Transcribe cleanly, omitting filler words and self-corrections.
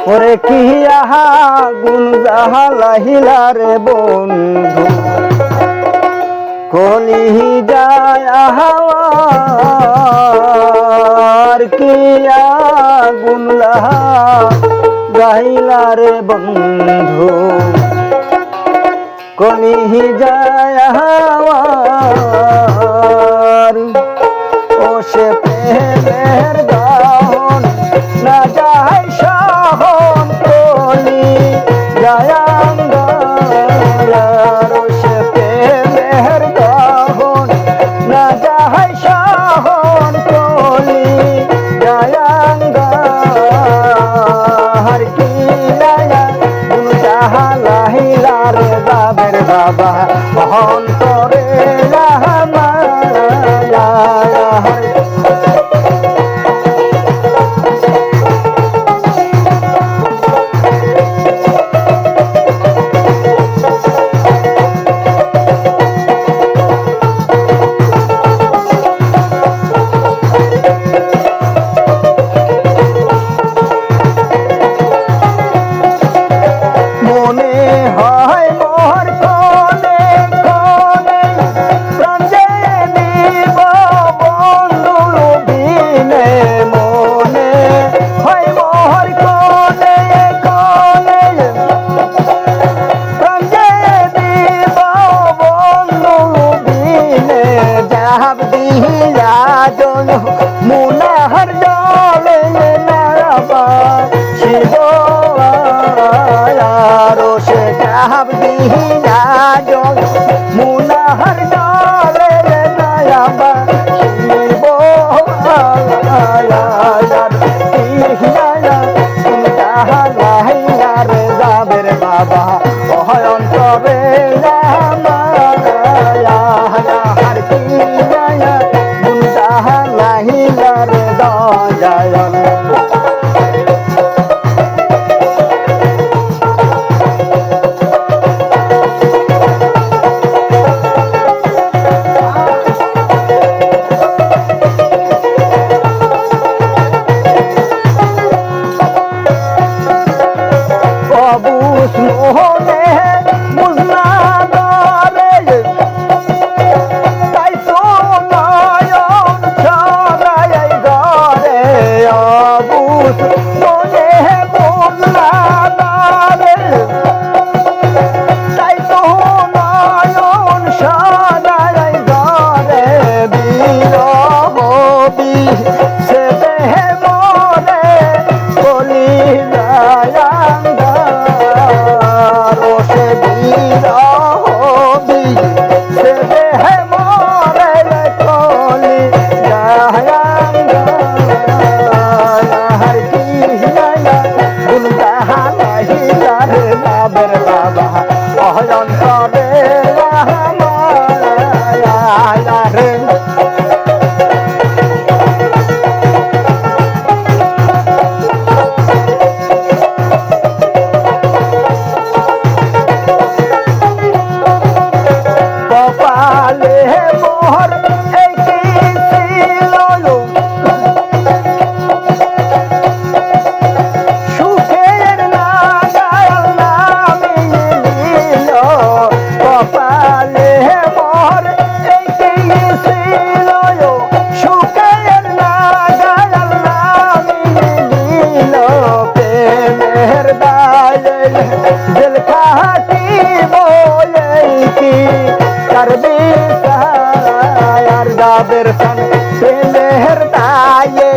ওরে কি আহা গুণ জাহালাহিলা রে বন্ধু কলি যায় আহাওয়ার কি আগুন গাইলা রে বন্ধু কলি যায় আহাওয়ার ও সে প্রেমের গান না যায় সহন কলি যায় আঙ্গার ও সে প্রেমের গান না যায় সহন কলি যায় আঙ্গার কি লায়া বুঝালা হিলার বাবের বাবা অন্তরে মনে হয় মোর কোনে কোনে প্রাণে দিব বন্ধু বিনে মনে হয় মোর কোনে কোনে প্রাণে দিব বন্ধু বিনে যাব দিয়া জন মুনাহার জলে নাবা শিব রোষে যাব দিনা জল মুনাহার জলে নাবা শিব রে যাবের বাবা অন্তরে হার কি বুঝালা রে দয়াল অবুস মোহনে বুঝনা দরে তাই তো নয়ন ছড়াই ঘরে অবুস মোহনে বুঝনা দরে তাই তো নয়ন ছড়াই ঘরে বিরহবি সে দেহে মরে বলি যায় রোষে বিরহবি সে দেহে মরে কলি যাহার কি গুণ জাহালা হিলার বাবের বাবা অন্তরে রে কপালে মোহর একটি ছিল সুখের নাগাল নামিল কপালে মোহর একটি ছিল সুখের নাগাল নামিল প্রেমের দায়ে দিল খাটি বলে কি করবি সায়ার যাবের সন প্রেমের দায়ে